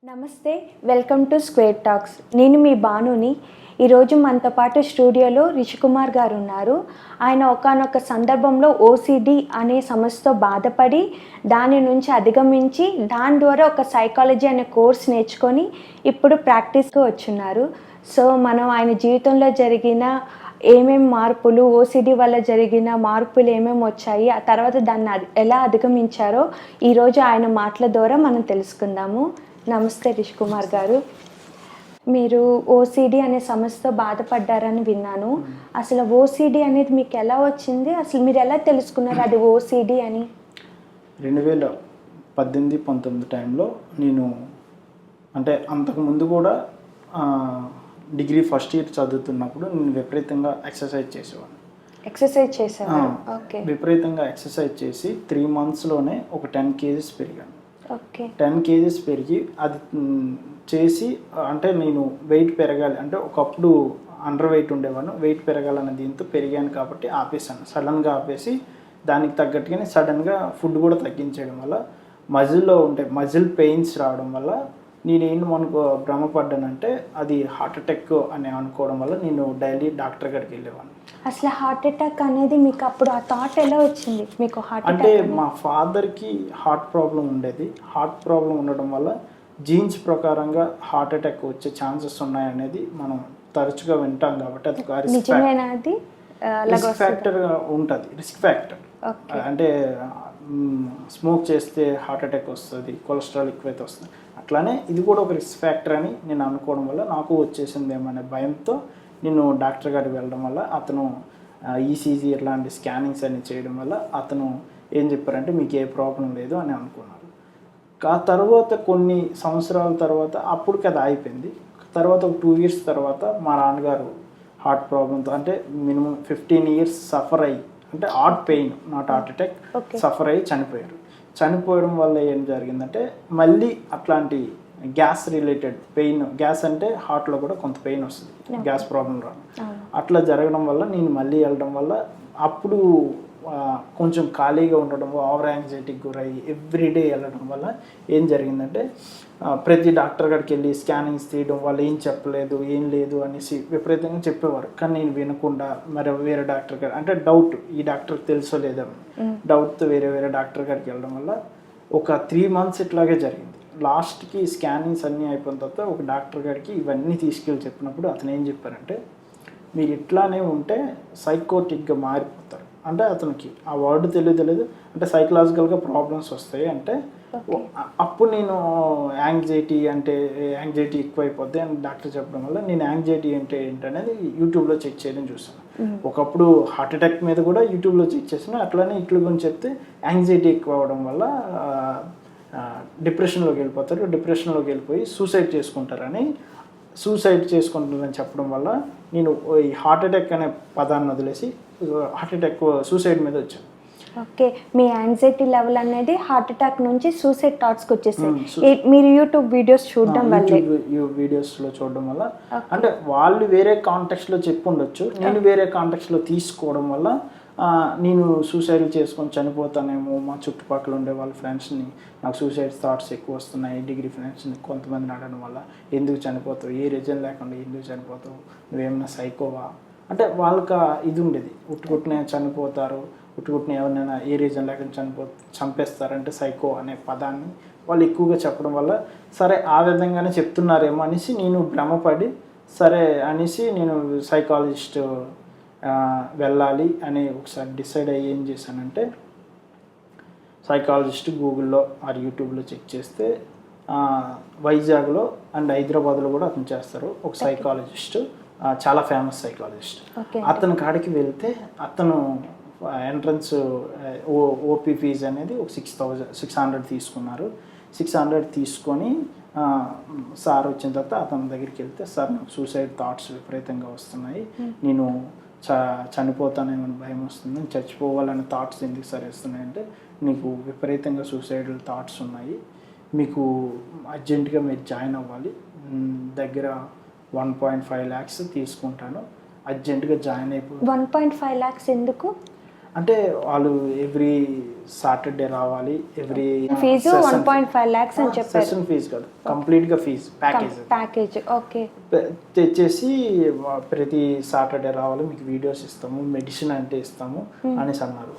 నమస్తే, welcome to square talks. నేను మీ బానుని. ఈరోజు మనతో పాటు స్టూడియోలో రిషికుమార్ గారు ఉన్నారు. ఆయన ఒకానొక సందర్భంలో ఓసిడి అనే సమస్యతో బాధపడి దాని నుంచి అధిగమించి దాని ద్వారా ఒక సైకాలజీ అనే కోర్స్ నేర్చుకొని ఇప్పుడు ప్రాక్టీస్కి వచ్చున్నారు. సో మనం ఆయన జీవితంలో జరిగిన ఏమేమి మార్పులు, ఓసిడి వల్ల జరిగిన మార్పులు ఏమేమి వచ్చాయి, ఆ తర్వాత దాన్ని ఎలా అధిగమించారో ఈరోజు ఆయన మాటల ద్వారా మనం తెలుసుకుందాము. నమస్తే రిషికుమార్ గారు. మీరు ఓసిడి అనే సమస్యతో బాధపడ్డారని విన్నాను. అసలు ఓసిడి అనేది మీకు ఎలా వచ్చింది? అసలు మీరు ఎలా తెలుసుకున్నారు అది ఓసిడి అని? 2018-19 టైంలో నేను అంటే అంతకుముందు కూడా డిగ్రీ ఫస్ట్ ఇయర్ చదువుతున్నప్పుడు నేను విపరీతంగా ఎక్సర్సైజ్ చేసేవాడిని. ఎక్సర్సైజ్ చేసేవారు? ఓకే. విపరీతంగా ఎక్సర్సైజ్ చేసి 3 monthsలోనే ఒక 10 kgs పెరిగాను. ఓకే. 10 kgs పెరిగి అది చేసి అంటే నేను వెయిట్ పెరగాలి అంటే ఒకప్పుడు అండర్ వెయిట్ ఉండేవాను, వెయిట్ పెరగాలన్న దీంతో పెరిగాను కాబట్టి ఆపేసాను. సడన్గా ఆపేసి దానికి తగ్గట్టుగానే సడన్గా ఫుడ్ కూడా తగ్గించేయడం వల్ల మజిల్లో ఉంటే మజిల్ పెయిన్స్ రావడం వల్ల నేనేంటి మనకు భ్రమపడ్డానంటే అది హార్ట్ అటాక్ అని అనుకోవడం వల్ల నేను డైలీ డాక్టర్ గారికి వెళ్ళేవాడిని. అసలు హార్ట్ అటాక్ అనేది మీకు అప్పుడు ఆ థాట్ ఎలా వచ్చింది? మీకు హార్ట్ అంటే అటాక్ మా ఫాదర్కి హార్ట్ ప్రాబ్లం ఉండేది. హార్ట్ ప్రాబ్లం ఉండడం వల్ల జీన్స్ ప్రకారంగా హార్ట్ అటాక్ వచ్చే ఛాన్సెస్ ఉన్నాయనేది మనం తరచుగా వింటాం కాబట్టి అది ఒక రిస్క్ ఫ్యాక్టర్ ఉంటుంది. రిస్క్ ఫ్యాక్టర్ అంటే స్మోక్ చేస్తే హార్ట్ అటాక్ వస్తుంది, కొలెస్ట్రాల్ ఎక్కువైతే వస్తుంది. అట్లానే ఇది కూడా ఒక రిస్క్ ఫ్యాక్టర్ అని నేను అనుకోవడం వల్ల నాకు వచ్చేసిందేమనే భయంతో నేను డాక్టర్ గారికి వెళ్ళడం వల్ల అతను ఈసీజీ ఇట్లాంటి స్కానింగ్స్ అన్ని చేయడం వల్ల అతను ఏం చెప్పారంటే మీకు ఏ ప్రాబ్లం లేదు అని అనుకున్నారు. ఆ తర్వాత కొన్ని సంవత్సరాల తర్వాత అప్పటికి అది అయిపోయింది. తర్వాత ఒక 2 years తర్వాత మా నాన్నగారు హార్ట్ ప్రాబ్లంతో అంటే మినిమం 15 years సఫర్ అయ్యి అంటే heart pain not heart attack suffer అయ్యి చనిపోయారు. చనిపోవడం వల్ల ఏం జరిగిందంటే మళ్ళీ అట్లాంటి గ్యాస్ రిలేటెడ్ పెయిన్, గ్యాస్ అంటే హార్ట్లో కూడా కొంత పెయిన్ వస్తుంది, గ్యాస్ ప్రాబ్లం రాదు. అట్లా జరగడం వల్ల నేను మళ్ళీ వెళ్ళడం వల్ల అప్పుడు కొంచెం ఖాళీగా ఉండడం, ఓవర్ యాంగ్జైటీకి గురయ్యి ఎవ్రీడే వెళ్ళడం వల్ల ఏం జరిగిందంటే ప్రతి డాక్టర్ గారికి వెళ్ళి స్కానింగ్స్ తీయడం, వాళ్ళు ఏం చెప్పలేదు ఏం లేదు అనేసి విపరీతంగా చెప్పేవారు. కానీ నేను వినకుండా మరి వేరే డాక్టర్ గారు అంటే డౌట్ ఈ డాక్టర్కి తెలుసో లేదో డౌట్తో వేరే డాక్టర్ గారికి వెళ్ళడం వల్ల ఒక 3 months ఇట్లాగే జరిగింది. లాస్ట్కి స్కానింగ్స్ అన్నీ అయిపోయిన తర్వాత ఒక డాక్టర్ గారికి ఇవన్నీ తీసుకెళ్ళి చెప్పినప్పుడు అతను ఏం చెప్పారంటే మీరు ఇట్లానే ఉంటే సైకోటిక్గా మారిపోతారు. అంటే అతనికి ఆ వర్డ్ తెలియదు అంటే సైకలాజికల్గా ప్రాబ్లమ్స్ వస్తాయి అంటే అప్పుడు నేను యాంగ్జైటీ ఎక్కువైపోద్ది అని డాక్టర్ చెప్పడం వల్ల నేను యాంగ్జైటీ అంటే ఏంటనేది యూట్యూబ్లో చెక్ చేయడం చూసాను. ఒకప్పుడు హార్ట్ అటాక్ మీద కూడా యూట్యూబ్లో చెక్ చేసిన అట్లానే ఇట్ల గురించి చెప్తే యాంగ్జైటీ ఎక్కువ అవ్వడం వల్ల డిప్రెషన్లోకి వెళ్ళిపోతారు. డిప్రెషన్లోకి వెళ్ళిపోయి సూసైడ్ చేసుకుంటారని చెప్పడం వల్ల నేను ఈ హార్ట్ అటాక్ అనే పదాన్ని వదిలేసి సూసైడ్ మీద వచ్చాను. ఓకే. మీ యాంగ్జైటీ లెవెల్ అనేది హార్ట్ అటాక్ నుంచి సూసైడ్ థాట్స్కి వచ్చేసాయి. మీరు యూట్యూబ్ వీడియోస్ చూడడం వల్ల అంటే వాళ్ళు వేరే కాంటెక్స్ట్లో చెప్పుండొచ్చు, నేను వేరే కాంటెక్స్ట్లో తీసుకోవడం వల్ల నేను సూసైడ్ చేసుకొని చనిపోతానేమో, మా చుట్టుపక్కల ఉండే వాళ్ళ ఫ్రెండ్స్ని నాకు సూసైడ్ థాట్స్ ఎక్కువ వస్తున్నాయి, డిగ్రీ ఫ్రెండ్స్ని కొంతమందిని అడగడం వల్ల ఎందుకు చనిపోతావు, ఏ రీజన్ లేకుండా ఎందుకు చనిపోతావు, నువ్వేమన్నా సైకోవా అంటే వాళ్ళకి ఇది ఉండేది. ఉట్టుకుట్టునే చనిపోతారు, ఉట్టుకుట్టునే ఎవరినైనా ఏ రీజన్ లేకుండా చంపేస్తారంటే సైకో అనే పదాన్ని వాళ్ళు ఎక్కువగా చెప్పడం వల్ల సరే ఆ విధంగానే చెప్తున్నారేమో అనేసి నేను భ్రమపడి సరే అనేసి నేను సైకాలజిస్ట్ వెళ్ళాలి అని ఒకసారి డిసైడ్ అయ్యి ఏం చేశానంటే సైకాలజిస్ట్ గూగుల్లో ఆర్ యూట్యూబ్లో చెక్ చేస్తే వైజాగ్లో అండ్ హైదరాబాద్లో కూడా అతను చేస్తారు ఒక సైకాలజిస్ట్, చాలా ఫేమస్ సైకాలజిస్ట్. అతని కాడికి వెళ్తే అతను ఎంట్రన్స్ ఓపీ ఫీజు అనేది ఒక 600 తీసుకున్నారు. 600 తీసుకొని సార్ వచ్చిన తర్వాత అతని దగ్గరికి వెళ్తే సార్ నాకు సూసైడ్ థాట్స్ విపరీతంగా వస్తున్నాయి, నేను చనిపోతానేమని భయం వస్తుంది, చచ్చిపోవాలనే థాట్స్ ఎందుకు సరే వస్తున్నాయంటే నీకు విపరీతంగా సూసైడల్ థాట్స్ ఉన్నాయి, మీకు అర్జెంటుగా మీరు జాయిన్ అవ్వాలి, దగ్గర 1.5 lakhs తీసుకుంటాను, అర్జెంటుగా జాయిన్ అయిపో. 1.5 lakhs ఎందుకు? అంటే వాళ్ళు ఎవ్రీ సాటర్డే రావాలి, ఎవ్రీ ఫీజు 1.5 lakhs అని చెప్పారు. సెషన్ ఫీజు కాదు, కంప్లీట్గా ఫీజు ప్యాకేజ్. ఓకే. తెచ్చేసి ప్రతి సాటర్డే రావాలి, మీకు వీడియోస్ ఇస్తాము, మెడిసిన్ అంటే ఇస్తాము అనేసి అన్నారు.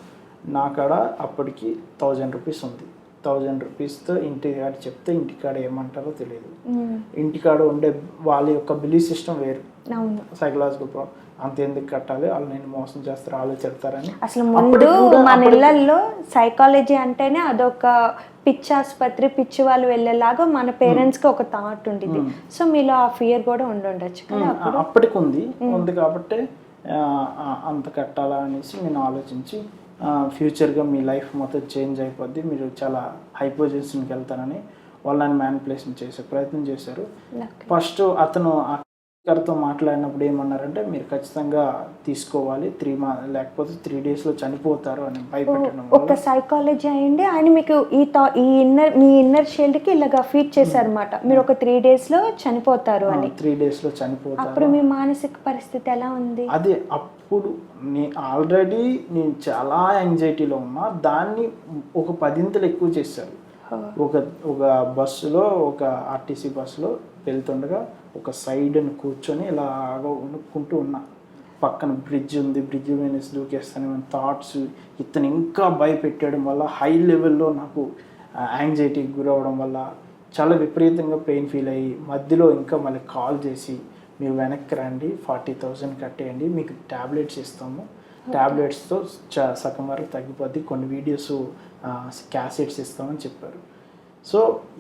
నా కాడ అప్పటికి 1000 రూపీస్ ఉంది. 1000 రూపీస్తో ఇంటికాడ చెప్తే ఇంటికాడ ఏమంటారో తెలియదు. ఇంటికాడ ఉండే వాళ్ళ యొక్క బిలీఫ్ సిస్టమ్ వేరు, సైకలాజికల్ ప్రాబ్లం. అంత ఎందుకు కట్టాలి, వాళ్ళు నేను మోసం చేస్తారు, వాళ్ళు చెప్తారని. అసలు ముందు మన ఇళ్లలో సైకాలజీ అంటేనే అదొక పిచ్చి ఆసుపత్రి, పిచ్చి వాళ్ళు వెళ్ళేలాగా మన పేరెంట్స్కి ఒక థాట్ ఉండేది. సో మీలో ఆ ఫియర్ కూడా ఉండొచ్చు కదా. అప్పటికి ఉంది కాబట్టి అంత కట్టాలా అనేసి నేను ఆలోచించి ఫ్యూచర్గా మీ లైఫ్ మొత్తం చేంజ్ అయిపోద్ది, మీరు చాలా హై పొజిషన్కి వెళ్తారని వాళ్ళు నన్ను మ్యానిపులేషన్ చేసే ప్రయత్నం చేశారు. ఫస్ట్ అతను గారితో మాట్లాడినప్పుడు ఏమన్నారంటే, మీరు ఖచ్చితంగా తీసుకోవాలి, 3 months లేకపోతే 3 daysలో చనిపోతారు అని భయపెట్టడం. ఒక సైకాలజీ అయ్యండి ఆయన మీకు మీ ఇన్నర్ షీల్డ్కి ఇలాగా ఫీడ్ చేశారన్నమాట, మీరు ఒక 3 daysలో చనిపోతారు అని. 3 daysలో చనిపోతారు. అప్పుడు మీ మానసిక పరిస్థితి ఎలా ఉంది? అదే అప్పుడు ఆల్రెడీ నేను చాలా యాంగ్జైటీలో ఉన్నా, దాన్ని ఒక 10 ఎక్కువ చేశారు. ఒక బస్సులో, ఒక ఆర్టీసీ బస్సులో వెళ్తుండగా ఒక సైడ్ని కూర్చొని ఇలాగ ఉనుక్కుంటూ ఉన్నా. పక్కన బ్రిడ్జ్ ఉంది, బ్రిడ్జ్ మీద దూకేస్తాను థాట్స్. ఇతను ఇంకా భయపెట్టడం వల్ల హై లెవెల్లో నాకు యాంగ్జైటీకి గురవడం వల్ల చాలా విపరీతంగా పెయిన్ ఫీల్ అయ్యి, మధ్యలో ఇంకా మళ్ళీ కాల్ చేసి, మీరు వెనక్కి రండి, 40,000 కట్టేయండి, మీకు ట్యాబ్లెట్స్ ఇస్తాము, ట్యాబ్లెట్స్తో సగం వరకు తగ్గిపోద్ది, కొన్ని వీడియోస్ క్యాసెట్స్ ఇస్తామని చెప్పారు. సో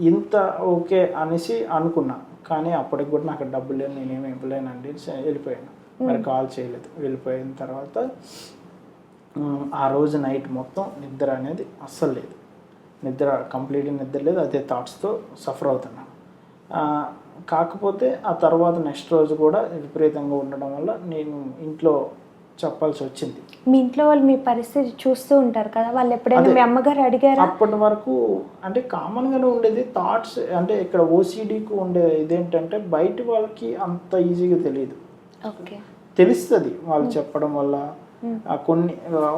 ఇంత ఓకే అనేసి అనుకున్నా. కానీ అప్పటికి కూడా నాకు డబ్బులు లేవు, నేనేమి ఇవ్వలేనండి, వెళ్ళిపోయాను. మరి కాల్ చేయలేదు. వెళ్ళిపోయిన తర్వాత ఆ రోజు నైట్ మొత్తం నిద్ర అనేది అస్సలు లేదు, కంప్లీట్గా నిద్ర లేదు, అదే థాట్స్తో సఫర్ అవుతున్నాను. కాకపోతే ఆ తర్వాత నెక్స్ట్ రోజు కూడా విపరీతంగా ఉండడం వల్ల నేను ఇంట్లో చెప్పాల్సి వచ్చింది. మీ ఇంట్లో వాళ్ళు మీ పరిస్థితి చూస్తూ ఉంటారు కదా, వాళ్ళు ఎప్పుడైనా మీ అమ్మగారు అడిగారు? అప్పటి వరకు అంటే కామన్గానే ఉండేది థాట్స్. అంటే ఇక్కడ ఓసిడీకి ఉండే ఇదేంటంటే బయట వాళ్ళకి అంత ఈజీగా తెలియదు, తెలుస్తుంది వాళ్ళు చెప్పడం వల్ల. కొన్ని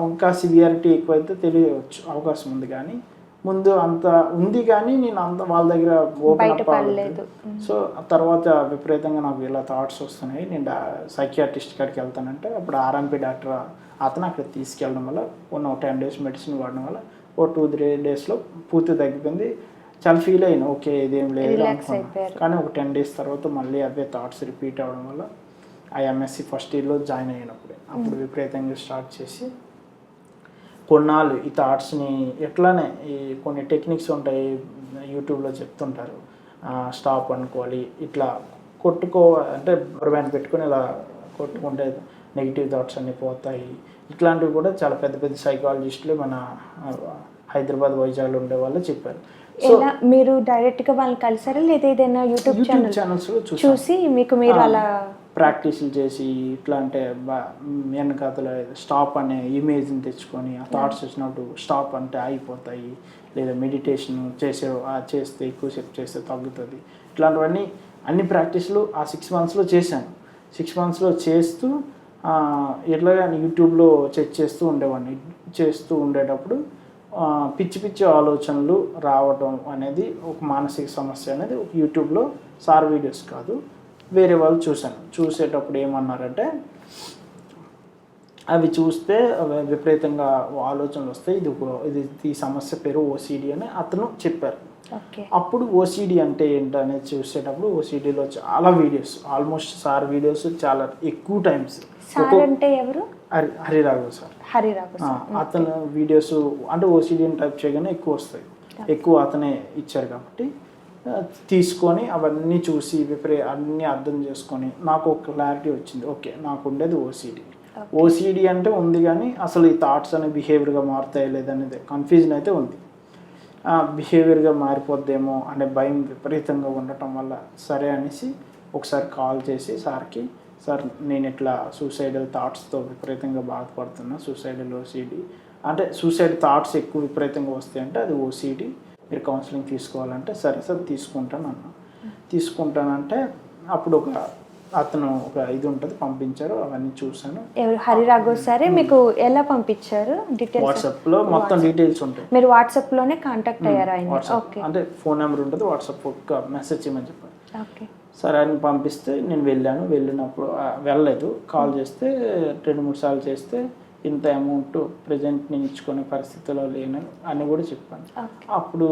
ఇంకా సివియారిటీ ఎక్కువైతే తెలియవచ్చు అవకాశం ఉంది, కానీ ముందు అంత ఉంది, కానీ నేను అంత వాళ్ళ దగ్గర ఓపెన్ అప్ అవ్వలేదు. సో తర్వాత విపరీతంగా నాకు ఇలా థాట్స్ వస్తున్నాయి, నేను సైకియాట్రిస్ట్ కాడికి వెళ్తానంటే అప్పుడు ఆర్ఎంపీ డాక్టర్ అతను అక్కడ తీసుకెళ్ళడం వల్ల 10 days మెడిసిన్ వాడడం వల్ల 2-3 daysలో పూర్తి తగ్గిపోయింది. చాలా ఫీల్ అయినా ఓకే ఇదేం లేదు అనుకున్నాను. కానీ ఒక 10 days తర్వాత మళ్ళీ అవే థాట్స్ రిపీట్ అవ్వడం వల్ల ఎంఎస్సి ఫస్ట్ ఇయర్లో జాయిన్ అయినప్పుడే అప్పుడు విపరీతంగా స్టార్ట్ చేసి కొన్నాళ్ళు ఈ థాట్స్ని ఎట్లానే ఈ కొన్ని టెక్నిక్స్ ఉంటాయి యూట్యూబ్లో చెప్తుంటారు, స్టాప్ అనుకోవాలి, ఇట్లా అంటే బ్యాండ్ పెట్టుకొని ఇలా కొట్టుకుంటే నెగిటివ్ థాట్స్ అన్నీ పోతాయి. ఇట్లాంటివి కూడా చాలా పెద్ద పెద్ద సైకాలజిస్టులు మన హైదరాబాద్, వైజాగ్లో ఉండే వాళ్ళు చెప్పారు. సో మీరు డైరెక్ట్గా వాళ్ళని కలిసారా లేదా ఏదైనా యూట్యూబ్ ఛానల్స్లో చూసి మీకు మీరు అలా ప్రాక్టీస్లు చేసి ఇట్లా అంటే వెనకాతలో స్టాప్ అనే ఇమేజ్ని తెచ్చుకొని ఆ థాట్స్ వచ్చినప్పుడు స్టాప్ అంటే ఆగిపోతాయి, లేదా మెడిటేషన్ చేస్తే ఎక్కువసేపు చేస్తే తగ్గుతుంది. ఇట్లాంటివన్నీ అన్ని ప్రాక్టీస్లు ఆ 6 monthsలో చేశాను. 6 monthsలో చేస్తూ ఎట్లాగా యూట్యూబ్లో చెక్ చేస్తూ ఉండేవాడిని. చేస్తూ ఉండేటప్పుడు పిచ్చి పిచ్చి ఆలోచనలు రావడం అనేది ఒక మానసిక సమస్య అనేది ఒక యూట్యూబ్లో సార్ వీడియోస్ కాదు వేరే వాళ్ళు చూశాను. చూసేటప్పుడు ఏమన్నారంటే అవి చూస్తే విపరీతంగా ఆలోచనలు వస్తాయి, ఇది ఈ సమస్య పేరు ఓసిడి అని అతను చెప్పారు. అప్పుడు ఓసిడి అంటే ఏంటనేది చూసేటప్పుడు ఓసిడిలో చాలా వీడియోస్, ఆల్మోస్ట్ సార్ వీడియోస్ చాలా ఎక్కువ టైమ్స్. అంటే ఎవరు? హరిరాఘవ్ సార్. అతను వీడియోస్ అంటే ఓసిడిని టైప్ చేయగానే ఎక్కువ వస్తాయి, ఎక్కువ అతనే ఇచ్చారు కాబట్టి తీసుకొని అవన్నీ చూసి అన్నీ అర్థం చేసుకొని నాకు ఒక క్లారిటీ వచ్చింది. ఓకే నాకు ఉండేది ఓసిడి అంటే ఉంది, కానీ అసలు ఈ థాట్స్ అనే బిహేవియర్గా మారుతాయి లేదనేది కన్ఫ్యూజన్ అయితే ఉంది. బిహేవియర్గా మారిపోద్దేమో అనే భయం విపరీతంగా ఉండటం వల్ల సరే అనేసి ఒకసారి కాల్ చేసి సార్కి, సార్ నేను ఇట్లా సూసైడల్ థాట్స్తో విపరీతంగా బాధపడుతున్నా, సూసైడల్ ఓసిడి అంటే సూసైడ్ థాట్స్ ఎక్కువ విపరీతంగా వస్తాయి అంటే అది ఓసిడి, మీరు కౌన్సిలింగ్ తీసుకోవాలంటే సరే సార్ తీసుకుంటాను అన్నా. తీసుకుంటానంటే అప్పుడు ఒక అతను ఒక ఇది ఉంటుంది పంపించారు, అవన్నీ చూశాను. ఎవరు హరిరాఘవ్ సరే మీకు ఎలా పంపించారు డీటెయిల్స్? వాట్సాప్లో మొత్తం డీటెయిల్స్ ఉంటాయి. మీరు వాట్సాప్లోనే కాంటాక్ట్ అయ్యారా ఆయన? ఓకే, అంటే ఫోన్ నెంబర్ ఉంటుంది, వాట్సాప్ ఒక మెసేజ్ చేయమని చెప్పారు. ఓకే సరే అని పంపిస్తే నేను వెళ్ళినప్పుడు వెళ్ళలేదు, కాల్ చేస్తే 2-3 సార్లు చేస్తే ఇంత అమౌంట్ ప్రజెంట్ నేను ఇచ్చుకునే పరిస్థితిలో లేను అని కూడా చెప్పాను. అప్పుడు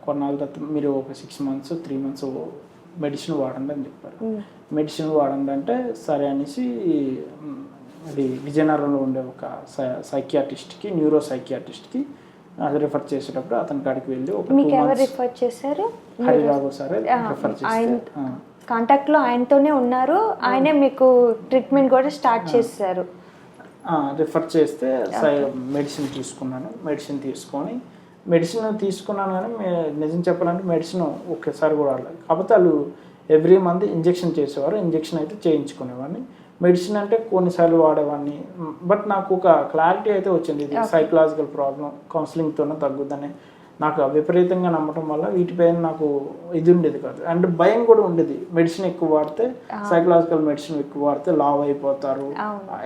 కొన్నాళ్ళ తర్వాత మీరు ఒక 6 months 3 months మెడిసిన్ వాడండి అని చెప్పారు. మెడిసిన్ వాడండి అంటే సరే అనేసి అది విజయనగరంలో ఉండే ఒక సైకియాట్రిస్ట్కి, న్యూరో సైకియాట్రిస్ట్కి రిఫర్ చేసేటప్పుడు అతని కాడికి వెళ్ళి ఒక 2 months రిఫర్ చేశారు. హరిరాఘవ్ సార్ రిఫర్ చేస్తే కాంటాక్ట్లో ఆయనతోనే ఉన్నారు, ఆయనే మీకు ట్రీట్మెంట్ కూడా స్టార్ట్ చేశారు. రిఫర్ చేస్తే మెడిసిన్ తీసుకున్నాను. మెడిసిన్ తీసుకున్నాను కానీ నిజం చెప్పాలంటే మెడిసిన్ ఒకేసారి కూడా వాడలేదు. కాకపోతే వాళ్ళు ఎవ్రీ మంత్ ఇంజెక్షన్ చేసేవారు, ఇంజెక్షన్ అయితే చేయించుకునేవాడిని. మెడిసిన్ అంటే కొన్నిసార్లు వాడేవాడిని. బట్ నాకు ఒక క్లారిటీ అయితే వచ్చింది, ఇది సైకలాజికల్ ప్రాబ్లం, కౌన్సిలింగ్తోనే తగ్గుద్దని. నాకు విపరీతంగా నమ్మటం వల్ల వీటిపైన నాకు ఇది ఉండేది కాదు, అండ్ భయం కూడా ఉండేది. మెడిసిన్ ఎక్కువ వాడితే, సైకలాజికల్ మెడిసిన్ ఎక్కువ వాడితే లావ్ అయిపోతారు,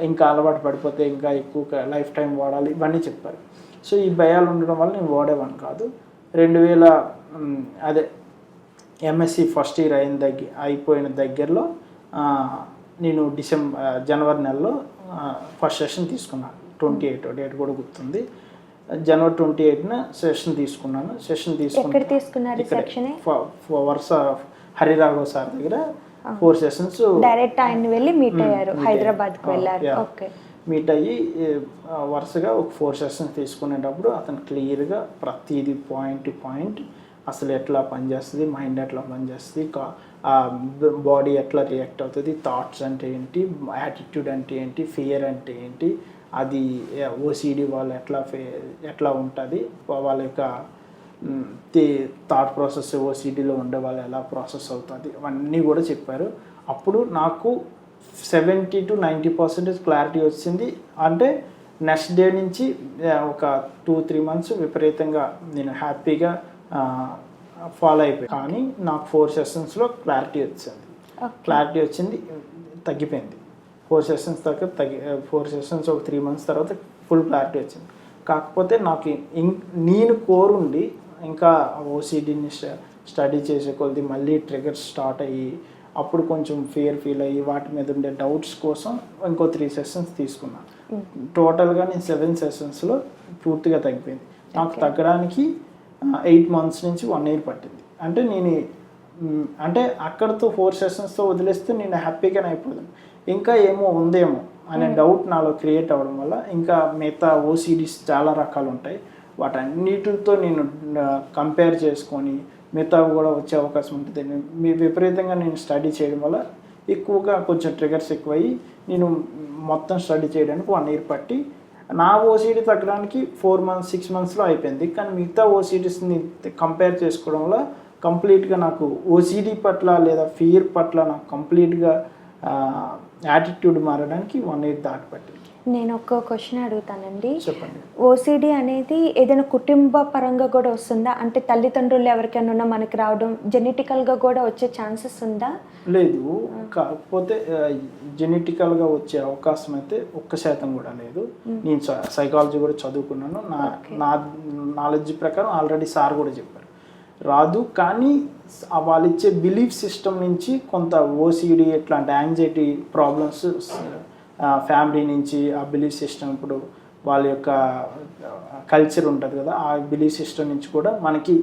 ఇంకా అలవాటు పడిపోతే ఇంకా ఎక్కువ లైఫ్ టైం వాడాలి, ఇవన్నీ చెప్పారు. సో ఈ భయాలు ఉండడం వల్ల నేను వాడేవాడిని కాదు. 2000 అదే ఎంఎస్సి ఫస్ట్ ఇయర్ అయిపోయిన దగ్గరలో నేను జనవరి నెలలో ఫస్ట్ సెషన్ తీసుకున్నాను. 28 డేట్ కూడా గుర్తుంది. జనవరి 28న సెషన్ తీసుకున్నాను. వరుస హరిరాఘవ్ సార్ దగ్గర 4 sessions డైరెక్ట్ ఆయన వెళ్ళి మీట్ అయ్యారు, హైదరాబాద్కి వెళ్ళారు. ఓకే, మీట్ అయ్యి వరుసగా ఒక 4 sessions తీసుకునేటప్పుడు అతను క్లియర్గా ప్రతిదీ పాయింట్ అసలు ఎట్లా పనిచేస్తుంది, మైండ్ ఎట్లా పనిచేస్తుంది, బాడీ ఎట్లా రియాక్ట్ అవుతుంది, థాట్స్ అంటే ఏంటి, యాటిట్యూడ్ అంటే ఏంటి, ఫియర్ అంటే ఏంటి, అది ఓసిడి వాళ్ళు ఎట్లా ఉంటుంది, వాళ్ళ యొక్క థాట్ ప్రాసెస్ ఓసిడిలో ఉండే వాళ్ళు ఎలా ప్రాసెస్ అవుతుంది, అవన్నీ కూడా చెప్పారు. అప్పుడు నాకు 70 to 90% క్లారిటీ వచ్చింది. అంటే నెక్స్ట్ డే నుంచి ఒక 2-3 months విపరీతంగా నేను హ్యాపీగా ఫాలో అయిపోయాను. కానీ నాకు 4 sessionsలో క్లారిటీ వచ్చింది, తగ్గిపోయింది. 4 sessions దాకా 4 sessions ఒక 3 months తర్వాత ఫుల్ క్లారిటీ వచ్చింది. కాకపోతే నాకు నేను కోరుండి ఇంకా ఓసిడిని స్టడీ చేసే కొద్ది మళ్ళీ ట్రిగర్స్ స్టార్ట్ అయ్యి అప్పుడు కొంచెం ఫీల్ అయ్యి వాటి మీద ఉండే డౌట్స్ కోసం ఇంకో 3 sessions తీసుకున్నాను. టోటల్గా నేను 7 sessionsలో పూర్తిగా తగ్గిపోయింది. నాకు తగ్గడానికి 8 months నుంచి 1 year పట్టింది. అంటే అంటే అక్కడితో 4 sessionsతో వదిలేస్తే నేను హ్యాపీగానే అయిపోతాను. ఇంకా ఉందేమో అనే డౌట్ నాలో క్రియేట్ అవ్వడం వల్ల ఇంకా మిగతా ఓసిడీస్ చాలా రకాలు ఉంటాయి, వాటన్నిటితో నేను కంపేర్ చేసుకొని మిగతావి కూడా వచ్చే అవకాశం ఉంటుంది. విపరీతంగా నేను స్టడీ చేయడం వల్ల ఎక్కువగా కొంచెం ట్రిగర్స్ ఎక్కువయ్యి నేను మొత్తం స్టడీ చేయడానికి 1 year పట్టి నా ఓసిడి తగ్గడానికి 4 months 6 monthsలో అయిపోయింది. కానీ మిగతా ఓసిడీస్ని కంపేర్ చేసుకోవడం వల్ల కంప్లీట్గా నాకు ఓసిడి పట్ల లేదా ఫియర్ పట్ల నాకు కంప్లీట్గా యాటిట్యూడ్ మారడానికి 1 year దాటి పట్టింది. నేను ఒక క్వశ్చన్ అడుగుతానండి. చెప్పండి. ఓసిడి అనేది ఏదైనా కుటుంబ పరంగా కూడా వస్తుందా? అంటే తల్లిదండ్రులు ఎవరికైనా ఉన్నా మనకి రావడం, జెనెటికల్గా కూడా వచ్చే ఛాన్సెస్ ఉందా? లేదు, కాకపోతే జెనెటికల్గా వచ్చే అవకాశం అయితే 1% కూడా లేదు. నేను సైకాలజీ కూడా చదువుకున్నాను, నా నాలెడ్జ్ ప్రకారం ఆల్రెడీ సార్ కూడా చెప్పారు రాదు. కానీ వాళ్ళు ఇచ్చే బిలీఫ్ సిస్టమ్ నుంచి కొంత ఓసిడి ఇట్లాంటి యాంగ్జైటీ ప్రాబ్లమ్స్ ఫ్యామిలీ నుంచి ఆ బిలీఫ్ సిస్టమ్, ఇప్పుడు వాళ్ళ యొక్క కల్చర్ ఉంటుంది కదా, ఆ బిలీఫ్ సిస్టమ్ నుంచి కూడా మనకి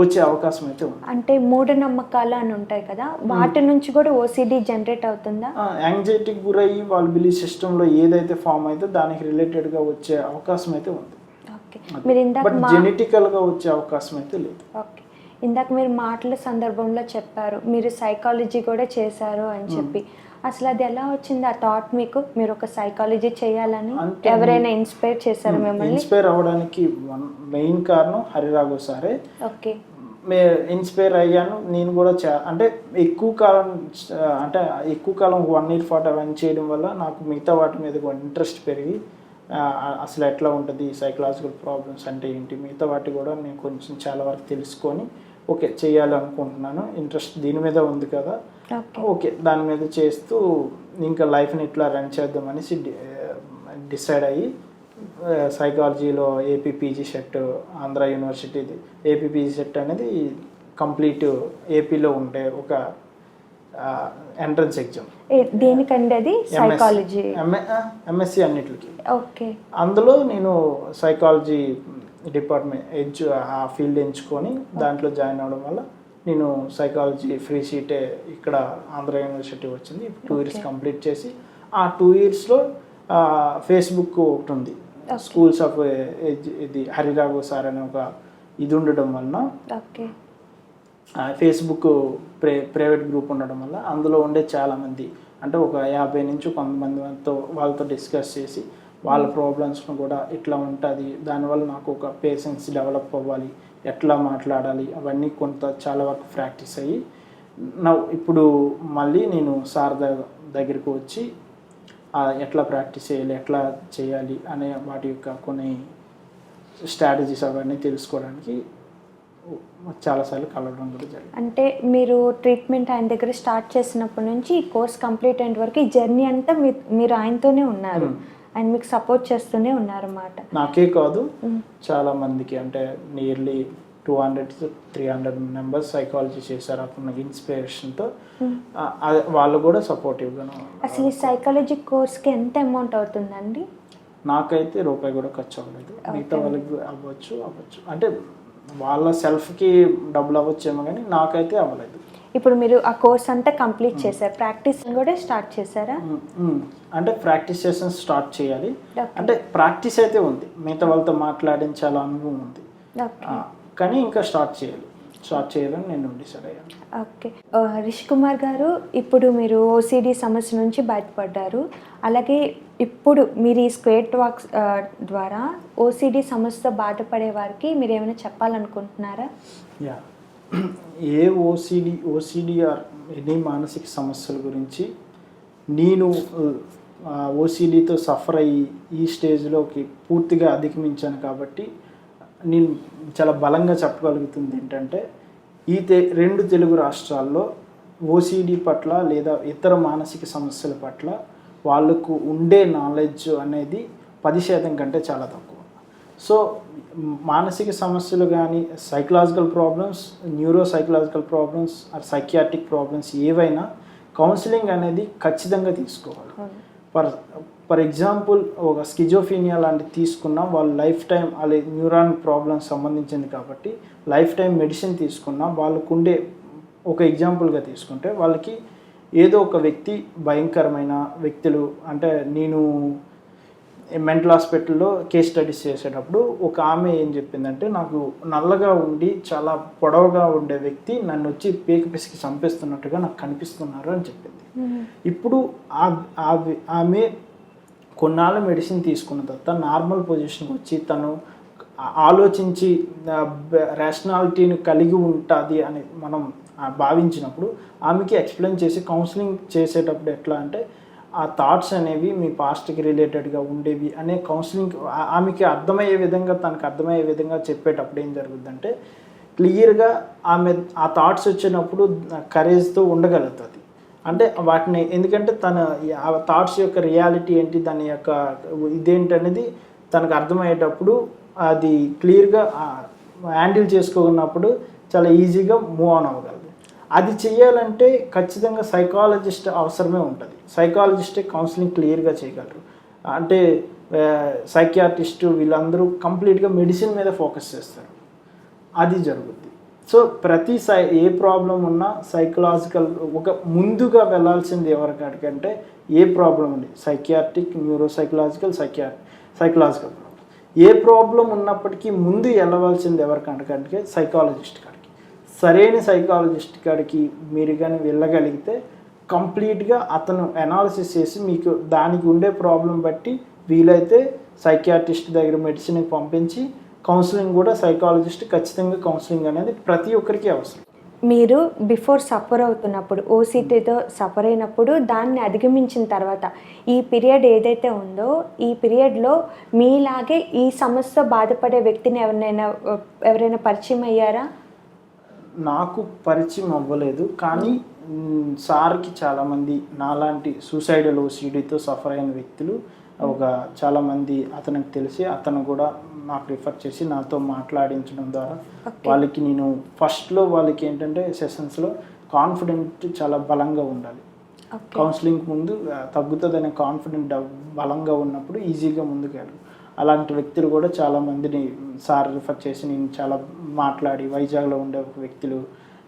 వచ్చే అవకాశం అయితే ఉంది. అంటే మూఢనమ్మకాలు అని ఉంటాయి కదా, వాటి నుంచి కూడా ఓసిడి జనరేట్ అవుతుందా? యాంగ్జైటీకి గురయ్యి వాళ్ళ బిలీఫ్ సిస్టంలో ఏదైతే ఫామ్ అయితే దానికి రిలేటెడ్గా వచ్చే అవకాశం అయితే ఉంది. బట్ జెనెటికల్గా వచ్చే అవకాశం అయితే లేదు. ఓకే, ఇందాక మీరు మాటల సందర్భంలో చెప్పారు మీరు సైకాలజీ కూడా చేశారు అని చెప్పి, అసలు అది ఎలా వచ్చింది ఆ థాట్ మీకు? మీరు ఒక సైకాలజీ చేయాలని ఎవరైనా ఇన్స్పైర్ చేశారు మిమ్మల్ని? ఇన్స్పైర్ అవ్వడానికి మెయిన్ కారణం హరిరాఘవ్ సారే. ఓకే, ఇన్స్పైర్ అయ్యాను నేను కూడా. అంటే ఎక్కువ కాలం 1 year పాటు అవన్నీ చేయడం వల్ల నాకు మిగతా వాటి మీద ఇంట్రెస్ట్ పెరిగి అసలు ఎట్లా ఉంటుంది, సైకలాజికల్ ప్రాబ్లమ్స్ అంటే ఏంటి, మిగతా వాటి కూడా నేను కొంచెం చాలా వరకు తెలుసుకొని ఓకే చేయాలనుకుంటున్నాను. ఇంట్రెస్ట్ దీని మీద ఉంది కదా, ఓకే దాని మీద చేస్తూ ఇంకా లైఫ్ని ఇట్లా రన్ చేద్దాం అనేసి డిసైడ్ అయ్యి సైకాలజీలో ఏపీపీజీ సెట్ ఆంధ్ర యూనివర్సిటీది ఏపీపీజీ సెట్ అనేది కంప్లీట్ ఏపీలో ఉండే ఒక ఎంట్రన్స్ ఎగ్జామ్. దేనికండి అది? సైకాలజీ, ఎంఎస్సి అన్నిటికి. ఓకే. అందులో నేను సైకాలజీ డిపార్ట్మెంట్ ఆ ఫీల్డ్ ఎంచుకొని దాంట్లో జాయిన్ అవ్వడం వల్ల నేను సైకాలజీ ఫ్రీ సీటే ఇక్కడ ఆంధ్ర యూనివర్సిటీ వచ్చింది. 2 years కంప్లీట్ చేసి ఆ 2 yearsలో ఫేస్బుక్ ఒకటి ఉంది, స్కూల్స్ ఆఫ్ ఇది హరిరాఘు సార్ అనే ఒక ఇది ఉండడం వలన ఫేస్బుక్ ప్రైవేట్ గ్రూప్ ఉండడం వల్ల అందులో ఉండే చాలామంది అంటే ఒక 50 నుంచి 100 మందితో వాళ్ళతో డిస్కస్ చేసి వాళ్ళ ప్రాబ్లమ్స్ను కూడా ఇట్లా ఉంటుంది, దానివల్ల నాకు ఒక పేషెన్స్ డెవలప్ అవ్వాలి, ఎట్లా మాట్లాడాలి అవన్నీ కొంత చాలా వరకు ప్రాక్టీస్ అయ్యి ఇప్పుడు మళ్ళీ నేను సార్ దగ్గరికి వచ్చి ఎట్లా ప్రాక్టీస్ చేయాలి, ఎట్లా చేయాలి అనే వాటి యొక్క కొన్ని స్ట్రాటజీస్ అవన్నీ తెలుసుకోవడానికి చాలాసార్లు కలవడం కూడా జరిగింది. అంటే మీరు ట్రీట్మెంట్ ఆయన దగ్గర స్టార్ట్ చేసినప్పటి నుంచి ఈ కోర్స్ కంప్లీట్ అయిన వరకు ఈ జర్నీ అంతా మీరు ఆయనతోనే ఉన్నారు, ఆయన మీకు సపోర్ట్ చేస్తూనే ఉన్నారన్నమాట. నాకే కాదు చాలా మందికి అంటే నియర్లీ 200-300 మెంబర్స్ సైకాలజీ చేశారు అప్పుడు ఇన్స్పిరేషన్తో, వాళ్ళు కూడా సపోర్టివ్గాను. అసలు ఈ సైకాలజీ కోర్స్కి ఎంత అమౌంట్ అవుతుందండి? నాకైతే రూపాయి కూడా ఖర్చు అవ్వలేదు, మిగతా వాళ్ళకి అవ్వచ్చు అంటే వాళ్ళ సెల్ఫ్కి డబ్బులు అవ్వచ్చేమో కానీ నాకైతే అవ్వలేదు. ఇప్పుడు మీరు ఆ కోర్స్ అంతా కంప్లీట్ చేశారు, ప్రాక్టీస్ కూడా స్టార్ట్ చేశారా? అంటే ప్రాక్టీస్ సెషన్స్ స్టార్ట్ చేయాలి, అంటే ప్రాక్టీస్ అయితే ఉంది, మిగతా వాళ్ళతో మాట్లాడించాల అనుభవం ఉంది, కానీ ఇంకా స్టార్ట్ చేయాలని నేను డిసైడ్ అయ్యాను. ఓకే. రిషి కుమార్ గారు, ఇప్పుడు మీరు ఓసిడి సమస్య నుంచి బయటపడ్డారు, అలాగే ఇప్పుడు మీరు ఈ స్క్వేర్ టాక్స్ ద్వారా ఓసిడి సమస్యతో బాధపడే వారికి మీరు ఏమైనా చెప్పాలనుకుంటున్నారా? Yeah, a OCD or any మానసిక సమస్యల గురించి నేను ఓసిడితో సఫర్ అయ్యి ఈ స్టేజ్లోకి పూర్తిగా అధిగమించాను కాబట్టి నేను చాలా బలంగా చెప్పగలుగుతుంది ఏంటంటే ఈ 2 తెలుగు రాష్ట్రాల్లో ఓసిడి పట్ల లేదా ఇతర మానసిక సమస్యల పట్ల వాళ్ళకు ఉండే నాలెడ్జ్ అనేది 10% కంటే చాలా తక్కువ. సో మానసిక సమస్యలు కానీ psychological problems, neuropsychological problems or psychiatric problems ఏవైనా కౌన్సిలింగ్ అనేది ఖచ్చితంగా తీసుకోవాలి. ఫర్ ఎగ్జాంపుల్ ఒక స్కిజోఫీనియా లాంటివి తీసుకున్నా వాళ్ళు లైఫ్ టైం వాళ్ళ న్యూరాన్ ప్రాబ్లమ్స్ సంబంధించింది కాబట్టి లైఫ్ టైం మెడిసిన్ తీసుకున్నా వాళ్ళకు ఉండే ఒక ఎగ్జాంపుల్గా తీసుకుంటే వాళ్ళకి ఏదో ఒక వ్యక్తి భయంకరమైన వ్యక్తులు అంటే నేను మెంటల్ హాస్పిటల్లో కేస్ స్టడీస్ చేసేటప్పుడు ఒక ఆమె ఏం చెప్పిందంటే నాకు నల్లగా ఉండి చాలా పొడవుగా ఉండే వ్యక్తి నన్ను వచ్చి పీక పిసికి చంపేస్తున్నట్టుగా నాకు కనిపిస్తున్నారు అని చెప్పింది. ఇప్పుడు ఆమె కొన్నాళ్ళ మెడిసిన్ తీసుకున్న తర్వాత నార్మల్ పొజిషన్కి వచ్చి తను ఆలోచించి రేషనాలిటీని కలిగి ఉంటుంది అని మనం భావించినప్పుడు ఆమెకి ఎక్స్ప్లెయిన్ చేసి కౌన్సిలింగ్ చేసేటప్పుడు ఎట్లా అంటే ఆ థాట్స్ అనేవి మీ పాస్ట్కి రిలేటెడ్గా ఉండేవి అనే కౌన్సిలింగ్ ఆమెకి అర్థమయ్యే విధంగా తనకు అర్థమయ్యే విధంగా చెప్పేటప్పుడు ఏం జరుగుతుందంటే క్లియర్గా ఆమె ఆ థాట్స్ వచ్చినప్పుడు కరేజ్తో ఉండగలుగుతుంది. అంటే వాటిని ఎందుకంటే తన ఆ థాట్స్ యొక్క రియాలిటీ ఏంటి దాని యొక్క ఇదేంటి అనేది తనకు అర్థమయ్యేటప్పుడు అది క్లియర్గా హ్యాండిల్ చేసుకోకున్నప్పుడు చాలా ఈజీగా మూవ్ ఆన్ అవ్వగలదు. అది చేయాలంటే ఖచ్చితంగా సైకాలజిస్ట్ అవసరమే ఉంటుంది. సైకాలజిస్టే కౌన్సిలింగ్ క్లియర్గా చేయగలరు. అంటే సైకియాట్రిస్టు వీళ్ళందరూ కంప్లీట్గా మెడిసిన్ మీద ఫోకస్ చేస్తారు, అది జరుగుద్ది. సో ప్రతి ఏ ప్రాబ్లం ఉన్నా సైకలాజికల్ ఒక ముందుగా వెళ్ళాల్సింది ఎవరికంటే ఏ ప్రాబ్లం ఉంది psychiatric, neuro psychological, psychological problem ఏ ప్రాబ్లం ఉన్నప్పటికీ ముందు వెళ్ళవలసింది ఎవరికంటే సైకాలజిస్ట్ కాడికి. సరైన సైకాలజిస్ట్ కాడికి మీరు కానీ వెళ్ళగలిగితే కంప్లీట్గా అతను అనాలిసిస్ చేసి మీకు దానికి ఉండే ప్రాబ్లం బట్టి వీలైతే సైకియాట్రిస్ట్ దగ్గర మెడిసిన్కి పంపించి కౌన్సిలింగ్ కూడా సైకాలజిస్ట్ ఖచ్చితంగా కౌన్సిలింగ్ అనేది ప్రతి ఒక్కరికి అవసరం. మీరు బిఫోర్ సఫర్ అవుతున్నప్పుడు ఓసిటీతో సఫర్ అయినప్పుడు దాన్ని అధిగమించిన తర్వాత ఈ పీరియడ్ ఏదైతే ఉందో ఈ పీరియడ్లో మీలాగే ఈ సమస్య బాధపడే వ్యక్తిని ఎవరైనా పరిచయం అయ్యారా? నాకు పరిచయం అవ్వలేదు, కానీ సార్కి చాలామంది నాలాంటి సూసైడల్ ఓసిడీతో సఫర్ అయిన వ్యక్తులు ఒక చాలామంది అతనికి తెలిసి అతను కూడా నాకు రిఫర్ చేసి నాతో మాట్లాడించడం ద్వారా వాళ్ళకి నేను ఫస్ట్లో వాళ్ళకి ఏంటంటే సెషన్స్లో కాన్ఫిడెంట్ చాలా బలంగా ఉండాలి. కౌన్సిలింగ్ ముందు తగ్గుతుందనే కాన్ఫిడెంట్ బలంగా ఉన్నప్పుడు ఈజీగా ముందుకెళ్ళాలి. అలాంటి వ్యక్తులు కూడా చాలామందిని సార్ రిఫర్ చేసి నేను చాలా మాట్లాడి వైజాగ్లో ఉండే ఒక వ్యక్తులు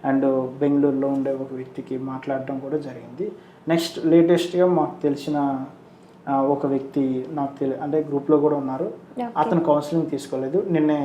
అండ్ బెంగళూరులో ఉండే ఒక వ్యక్తికి మాట్లాడడం కూడా జరిగింది. నెక్స్ట్ లేటెస్ట్గా మాకు తెలిసిన ఒక వ్యక్తి నాకు అంటే గ్రూప్లో కూడా ఉన్నారు. అతను కౌన్సిలింగ్ తీసుకోలేదు. నిన్నే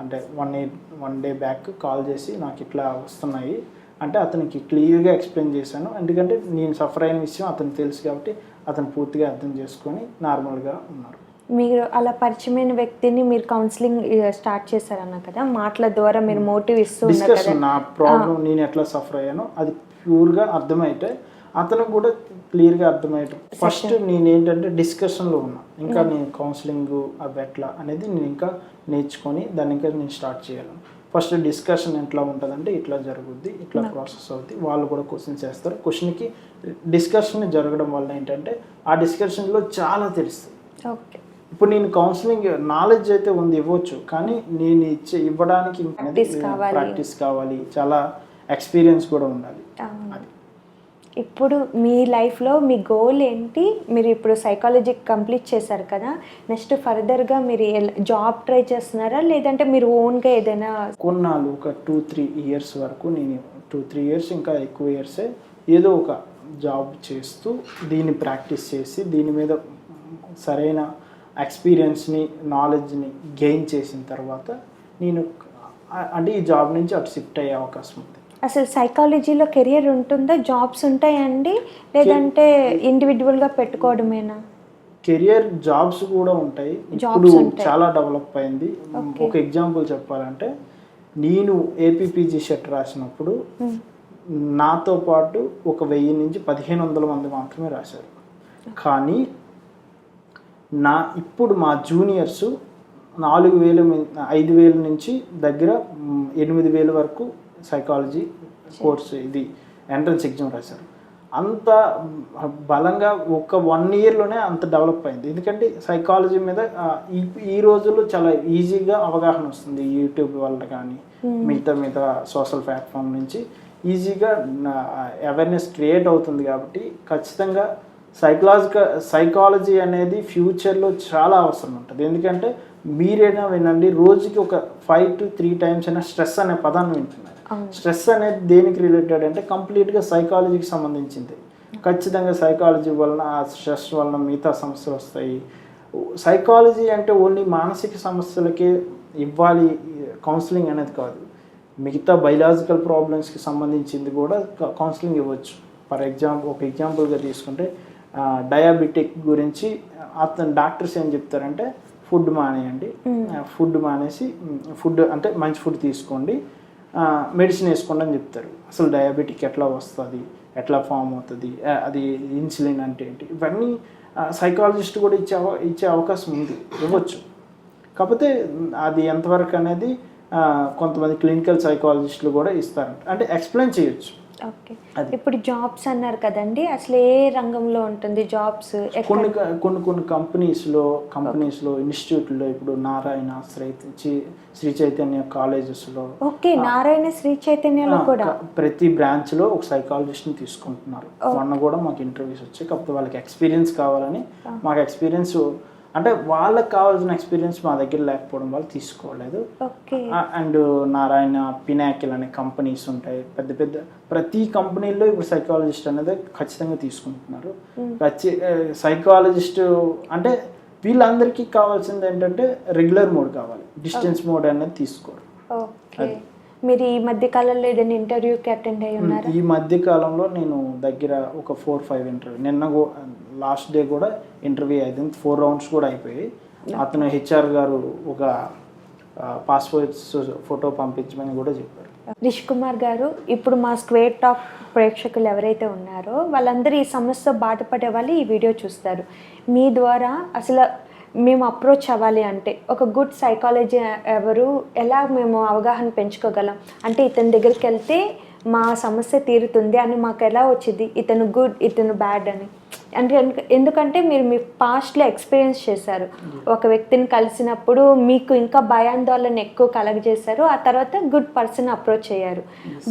అంటే 1 డే బ్యాక్ కాల్ చేసి నాకు ఇట్లా వస్తున్నాయి అంటే అతనికి క్లియర్గా ఎక్స్ప్లెయిన్ చేశాను. ఎందుకంటే నేను సఫర్ అయిన విషయం అతనికి తెలుసు కాబట్టి అతను పూర్తిగా అర్థం చేసుకొని నార్మల్గా ఉన్నారు. మీరు అలా పరిచయమైన వ్యక్తిని మీరు కౌన్సిలింగ్ స్టార్ట్ చేశారన్న కదా, మాటల ద్వారా మీరు మోటివ్ ఇస్తూ డిస్కషన్ నా ప్రాబ్లం నేను ఎట్లా సఫర్ అయ్యానో అది ప్యూర్గా అర్థమైతే అతనికి కూడా క్లియర్గా అర్థమయ్యటం. ఫస్ట్ నేనేంటంటే డిస్కషన్లో ఉన్నా, ఇంకా నేను కౌన్సిలింగ్ అవి ఎట్లా అనేది నేను ఇంకా నేర్చుకొని దాన్ని ఇంకా నేను స్టార్ట్ చేయాలి. ఫస్ట్ డిస్కషన్ ఎట్లా ఉంటుందంటే ఇట్లా జరుగుద్ది, ఇట్లా ప్రాసెస్ అవుద్ది. వాళ్ళు కూడా క్వశ్చన్స్ చేస్తారు. క్వశ్చన్కి డిస్కషన్ జరగడం వల్ల ఏంటంటే ఆ డిస్కషన్లో చాలా తెలుస్తుంది. ఓకే, ఇప్పుడు నేను కౌన్సిలింగ్ నాలెడ్జ్ అయితే ఉంది, ఇవ్వచ్చు, కానీ నేను ఇవ్వడానికి ప్రాక్టీస్ కావాలి, చాలా ఎక్స్పీరియన్స్ కూడా ఉండాలి. ఇప్పుడు మీ లైఫ్లో మీ గోల్ ఏంటి? మీరు ఇప్పుడు సైకాలజీ కంప్లీట్ చేశారు కదా, నెక్స్ట్ ఫర్దర్గా మీరు జాబ్ ట్రై చేస్తున్నారా లేదంటే మీరు ఓన్గా ఏదైనా? కొన్నాళ్ళు ఒక 2-3 ఇయర్స్ వరకు నేను 2-3 ఇయర్స్ ఇంకా ఎక్కువ ఇయర్సే ఏదో ఒక జాబ్ చేస్తూ దీన్ని ప్రాక్టీస్ చేసి దీని మీద సరైన ఎక్స్పీరియన్స్ని నాలెడ్జ్ని గెయిన్ చేసిన తర్వాత నేను అంటే ఈ జాబ్ నుంచి అటు షిఫ్ట్ అయ్యే అవకాశం ఉంది. అసలు సైకాలజీలో కెరియర్ ఉంటుందా, జాబ్స్ ఉంటాయండి, లేదంటే ఇండివిజువల్గా పెట్టుకోవడమేనా? కెరియర్ జాబ్స్ కూడా ఉంటాయి. ఇప్పుడు చాలా డెవలప్ అయింది. ఒక ఎగ్జాంపుల్ చెప్పాలంటే నేను ఏపీపీజీ సెట్ రాసినప్పుడు నాతో పాటు ఒక 1000 నుంచి 1500 మంది మాత్రమే రాశారు. కానీ ఇప్పుడు మా జూనియర్స్ 5,000 నుంచి దగ్గర 8,000 వరకు సైకాలజీ కోర్సు ఇది ఎంట్రన్స్ ఎగ్జామ్ రాశారు. అంత బలంగా ఒక 1 ఇయర్లోనే అంత డెవలప్ అయింది. ఎందుకంటే సైకాలజీ మీద ఈ రోజుల్లో చాలా ఈజీగా అవగాహన వస్తుంది. యూట్యూబ్ వల్ల కానీ మిగతా సోషల్ ప్లాట్ఫామ్ నుంచి ఈజీగా అవేర్నెస్ క్రియేట్ అవుతుంది. కాబట్టి ఖచ్చితంగా సైకాలజీ అనేది ఫ్యూచర్లో చాలా అవసరం ఉంటుంది. ఎందుకంటే మీరైనా వినండి, రోజుకి ఒక 5 to 3 times అయినా స్ట్రెస్ అనే పదాన్ని వింటున్నారు. స్ట్రెస్ అనేది దేనికి రిలేటెడ్ అంటే కంప్లీట్గా సైకాలజీకి సంబంధించింది. ఖచ్చితంగా సైకాలజీ వలన ఆ స్ట్రెస్ వలన మిగతా సమస్యలు వస్తాయి. సైకాలజీ అంటే ఓన్లీ మానసిక సమస్యలకే ఇవ్వాలి కౌన్సిలింగ్ అనేది కాదు, మిగతా బయలాజికల్ ప్రాబ్లమ్స్కి సంబంధించింది కూడా కౌన్సిలింగ్ ఇవ్వచ్చు. ఫర్ ఒక ఎగ్జాంపుల్గా తీసుకుంటే డయాబెటిక్ గురించి అతను డాక్టర్స్ ఏం చెప్తారంటే ఫుడ్ మానేయండి, ఫుడ్ మానేసి ఫుడ్ అంటే మంచి ఫుడ్ తీసుకోండి, మెడిసిన్ వేసుకోండి అని చెప్తారు. అసలు డయాబెటిక్ ఎట్లా వస్తుంది, ఎట్లా ఫామ్ అవుతుంది, అది ఇన్సులిన్ అంటే ఏంటి, ఇవన్నీ సైకాలజిస్ట్ కూడా ఇచ్చే అవకాశం ఉంది, ఇవ్వచ్చు. కాకపోతే అది ఎంతవరకు అనేది కొంతమంది క్లినికల్ సైకాలజిస్టులు కూడా ఇస్తారంట, అంటే ఎక్స్ప్లెయిన్ చేయొచ్చు. ఓకే, ఇప్పుడు జాబ్స్ అన్నారు కదండి, అసలు ఏ రంగంలో ఉంటుంది జాబ్స్? కొన్ని కంపెనీస్లో ఇన్స్టిట్యూట్లో ఇప్పుడు నారాయణ, శ్రీ చైతన్య కాలేజెస్లో. ఓకే, నారాయణ శ్రీ చైతన్యలో కూడా ప్రతి బ్రాంచ్లో ఒక సైకాలజిస్ట్ని తీసుకుంటున్నారు. మొన్న కూడా మాకు ఇంటర్వ్యూస్ వచ్చాయి. కాకపోతే వాళ్ళకి ఎక్స్పీరియన్స్ కావాలని, మాకు ఎక్స్పీరియన్స్ అంటే వాళ్ళకి కావాల్సిన ఎక్స్పీరియన్స్ మా దగ్గర లేకపోవడం వల్ల తీసుకోలేదు. అండ్ నారాయణ, పినాకిల్ అనే కంపెనీస్ ఉంటాయి, పెద్ద ప్రతి కంపెనీలో ఇప్పుడు సైకాలజిస్ట్ అనేది ఖచ్చితంగా తీసుకుంటున్నారు. సైకాలజిస్ట్ అంటే వీళ్ళందరికీ కావాల్సింది ఏంటంటే రెగ్యులర్ మోడ్ కావాలి, డిస్టెన్స్ మోడ్ అనేది తీసుకోరు. మీరు ఈ మధ్య కాలంలో ఏదైనా ఇంటర్వ్యూకి అటెండ్ అయ్యి ఉన్నారా? ఈ మధ్య కాలంలో నేను దగ్గర ఒక 4-5 ఇంటర్వ్యూ, నిన్న లాస్ట్ డే కూడా ఇంటర్వ్యూ అయింది, 4 rounds కూడా అయిపోయాయి. అతను HR గారు ఒక పాస్పోర్ట్ ఫోటో పంపించమని కూడా చెప్పారు. రిషి కుమార్ గారు, ఇప్పుడు మా స్క్వేర్ టాక్ ప్రేక్షకులు ఎవరైతే ఉన్నారో వాళ్ళందరూ ఈ సమస్య బాధపడే వాళ్ళు ఈ వీడియో చూస్తారు. మీ ద్వారా అసలు మేము అప్రోచ్ అవ్వాలి అంటే ఒక గుడ్ సైకాలజీ ఎలా మేము అవగాహన పెంచుకోగలం అంటే ఇతని దగ్గరికి వెళ్తే మా సమస్య తీరుతుంది అని మాకు ఎలా వచ్చింది ఇతను గుడ్ ఇతను బ్యాడ్ అని? అంటే ఎందుకంటే మీరు మీ పాస్ట్లో ఎక్స్పీరియన్స్ చేశారు, ఒక వ్యక్తిని కలిసినప్పుడు మీకు ఇంకా భయాందోళన ఎక్కువ కలగజేశారు, ఆ తర్వాత గుడ్ పర్సన్ అప్రోచ్ అయ్యారు.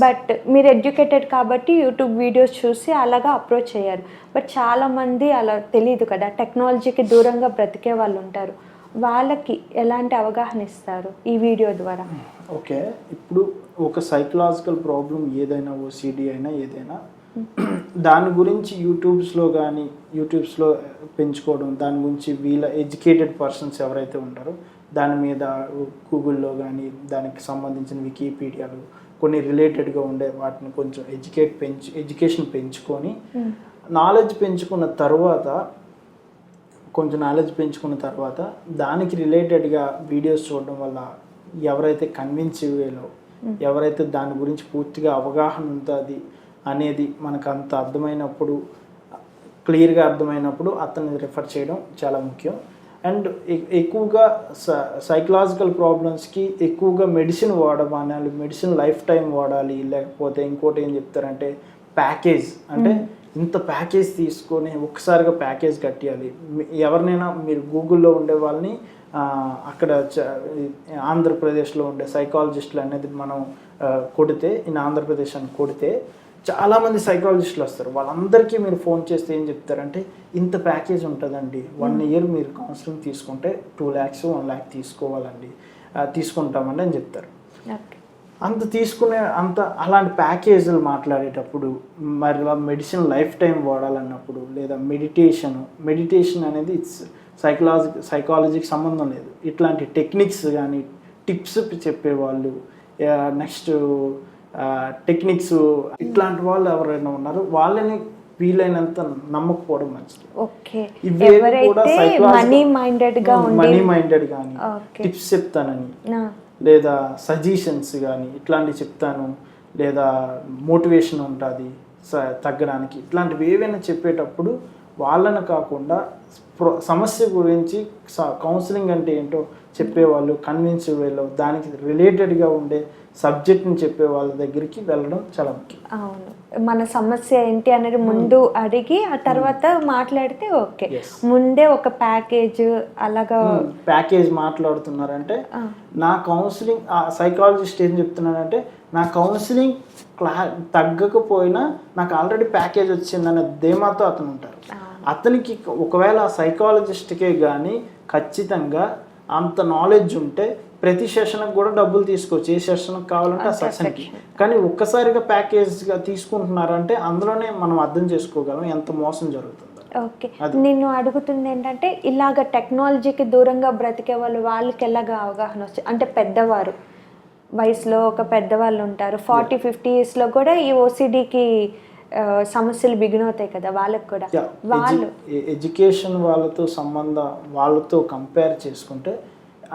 బట్ మీరు ఎడ్యుకేటెడ్ కాబట్టి యూట్యూబ్ వీడియోస్ చూసి అలాగా అప్రోచ్ అయ్యారు. బట్ చాలామంది అలా తెలియదు కదా, టెక్నాలజీకి దూరంగా బ్రతికే వాళ్ళు ఉంటారు. వాళ్ళకి ఎలాంటి అవగాహన ఇస్తారు ఈ వీడియో ద్వారా? ఓకే, ఇప్పుడు ఒక సైకలాజికల్ ప్రాబ్లం ఏదైనా, ఓసిడి అయినా ఏదైనా, దాని గురించి యూట్యూబ్స్లో పెంచుకోవడం, దాని గురించి వీళ్ళ ఎడ్యుకేటెడ్ పర్సన్స్ ఎవరైతే ఉంటారో దాని మీద గూగుల్లో కానీ దానికి సంబంధించిన వికీపీడియాలు కొన్ని రిలేటెడ్గా ఉండే వాటిని కొంచెం ఎడ్యుకేషన్ పెంచుకొని నాలెడ్జ్ పెంచుకున్న తర్వాత దానికి రిలేటెడ్గా వీడియోస్ చూడడం వల్ల ఎవరైతే కన్విన్సివ్వేలో, ఎవరైతే దాని గురించి పూర్తిగా అవగాహన ఉంటుంది అనేది మనకు అంత క్లియర్గా అర్థమైనప్పుడు అతన్ని రిఫర్ చేయడం చాలా ముఖ్యం. అండ్ ఎక్కువగా సైకలాజికల్ ప్రాబ్లమ్స్కి ఎక్కువగా మెడిసిన్ వాడాలి, మెడిసిన్ లైఫ్ టైం వాడాలి. లేకపోతే ఇంకోటి ఏం చెప్తారంటే ప్యాకేజ్, అంటే ఇంత ప్యాకేజ్ తీసుకొని ఒక్కసారిగా ప్యాకేజ్ కట్టేయాలి. ఎవరినైనా మీరు గూగుల్లో ఉండే వాళ్ళని అక్కడ ఆంధ్రప్రదేశ్లో ఉండే సైకాలజిస్టులు అనేది మనం కొడితే, ఆంధ్రప్రదేశ్ అని కొడితే చాలామంది సైకాలజిస్టులు వస్తారు. వాళ్ళందరికీ మీరు ఫోన్ చేస్తే ఏం చెప్తారంటే ఇంత ప్యాకేజ్ ఉంటుందండి, 1 year మీరు కౌన్సిలింగ్ తీసుకుంటే 2 lakhs 1 lakh తీసుకోవాలండి, తీసుకుంటామండి అని చెప్తారు. అలాంటి ప్యాకేజీలు మాట్లాడేటప్పుడు మరి మెడిసిన్ లైఫ్ టైం వాడాలన్నప్పుడు, లేదా మెడిటేషన్ అనేది సైకాలజీకి సంబంధం లేదు. ఇట్లాంటి టెక్నిక్స్ కానీ టిప్స్ చెప్పేవాళ్ళు, నెక్స్ట్ టెక్నిక్స్ ఇట్లాంటి వాళ్ళు ఎవరైనా ఉన్నారు వాళ్ళని వీలైనంత నమ్మకపోవడం మంచిది. మనీ మైండెడ్ కానీ టిప్స్ చెప్తానని, లేదా సజెషన్స్ కానీ ఇట్లాంటివి చెప్తాను, లేదా మోటివేషన్ ఉంటుంది తగ్గడానికి, ఇట్లాంటివి ఏవైనా చెప్పేటప్పుడు వాళ్ళని కాకుండా సమస్య గురించి కౌన్సిలింగ్ అంటే ఏంటో చెప్పేవాళ్ళు, కన్విన్స్ వేలో దానికి రిలేటెడ్గా ఉండే సబ్జెక్ట్ని చెప్పే వాళ్ళ దగ్గరికి వెళ్ళడం చాలా ముఖ్యం. అవును, మన సమస్య ఏంటి అనేది ముందు అడిగి ఆ తర్వాత మాట్లాడితే ఓకే. ముందే ఒక ప్యాకేజ్ మాట్లాడుతున్నారంటే నా కౌన్సిలింగ్ సైకాలజిస్ట్ ఏం చెప్తున్నారంటే నా కౌన్సిలింగ్ తగ్గకపోయినా నాకు ఆల్రెడీ ప్యాకేజ్ వచ్చిందనే ధీమాతో అతను ఉంటారు. అతనికి ఒకవేళ సైకాలజిస్ట్కే కానీ ఖచ్చితంగా అంత నాలెడ్జ్ ఉంటే ప్రతి సెషన్కి కూడా డబ్బులు తీసుకోవచ్చు, ఏ సెషన్కి కావాలంటే ఆ సెషన్కి. కానీ ఒక్కసారిగా ప్యాకేజ్గా తీసుకుంటున్నారంటే అందులోనే మనం అర్థం చేసుకోగలం ఎంత మోసం జరుగుతుంది. ఓకే, నేను అడుగుతుంది ఏంటంటే ఇలాగ టెక్నాలజీకి దూరంగా బ్రతికే వాళ్ళకి ఎలాగ అవగాహన వస్తుంది అంటే పెద్దవారు వయసులో ఒక పెద్దవాళ్ళు ఉంటారు, 40-50 yearsలో కూడా ఈ ఓసిడీకి సమస్యలు బిగిన్ అవుతాయి కదా, వాళ్ళకి కూడా ఎడ్యుకేషన్ వాళ్ళతో కంపేర్ చేసుకుంటే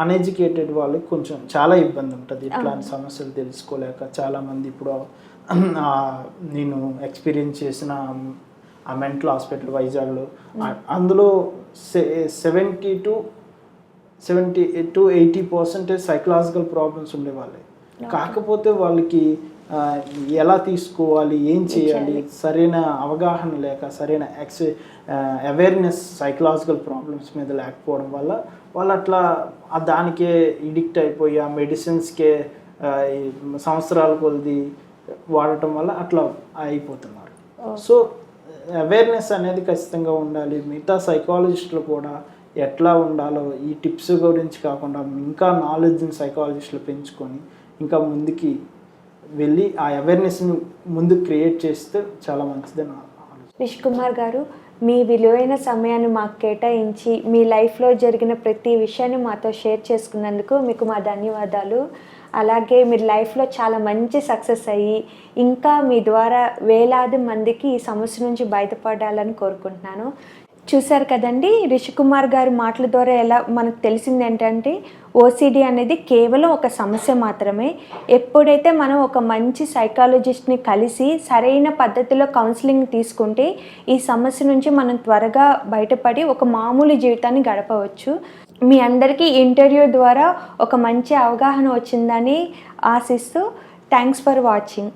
అన్ఎడ్యుకేటెడ్ వాళ్ళకి కొంచెం చాలా ఇబ్బంది ఉంటుంది. ఇట్లాంటి సమస్యలు తెలుసుకోలేక చాలామంది ఇప్పుడు నేను ఎక్స్పీరియన్స్ చేసిన ఆ మెంటల్ హాస్పిటల్ వైజాగ్లో, అందులో 70 to 80% సైకలాజికల్ ప్రాబ్లమ్స్ ఉండేవాళ్ళే. కాకపోతే వాళ్ళకి ఎలా తీసుకోవాలి, ఏం చేయాలి, సరైన అవగాహన లేక, సరైన అవేర్నెస్ సైకలాజికల్ ప్రాబ్లమ్స్ మీద లేకపోవడం వల్ల వాళ్ళు అట్లా దానికే ఎడిక్ట్ అయిపోయి ఆ మెడిసిన్స్కే సంవత్సరాల కొద్ది వాడటం వల్ల అట్లా అయిపోతున్నారు. సో అవేర్నెస్ అనేది ఖచ్చితంగా ఉండాలి. మిగతా సైకాలజిస్టులు కూడా ఎట్లా ఉండాలో ఈ టిప్స్ గురించి కాకుండా ఇంకా నాలెడ్జ్ని సైకాలజిస్టులు పెంచుకొని ఇంకా ముందుకి వెళ్ళి ఆ అవేర్నెస్ని ముందు క్రియేట్ చేస్తే చాలా మంచిదని ఆలోచన. రిషి కుమార్ గారు, మీ విలువైన సమయాన్ని మాకు కేటాయించి మీ లైఫ్లో జరిగిన ప్రతి విషయాన్ని మాతో షేర్ చేసుకున్నందుకు మీకు మా ధన్యవాదాలు. అలాగే మీరు లైఫ్లో చాలా మంచి సక్సెస్ అయ్యి ఇంకా మీ ద్వారా వేలాది మందికి ఈ సమస్య నుంచి బయటపడాలని కోరుకుంటున్నాను. చూశారు కదండి, రిషి కుమార్ గారి మాటల ద్వారా ఎలా మనకు తెలిసింది ఏంటంటే ఓసిడి అనేది కేవలం ఒక సమస్య మాత్రమే. ఎప్పుడైతే మనం ఒక మంచి సైకాలజిస్ట్ని కలిసి సరైన పద్ధతిలో కౌన్సిలింగ్ తీసుకుంటే ఈ సమస్య నుంచి మనం త్వరగా బయటపడి ఒక మామూలు జీవితాన్ని గడపవచ్చు. మీ అందరికీ ఇంటర్వ్యూ ద్వారా ఒక మంచి అవగాహన వచ్చిందని ఆశిస్తూ థ్యాంక్స్ ఫర్ వాచింగ్.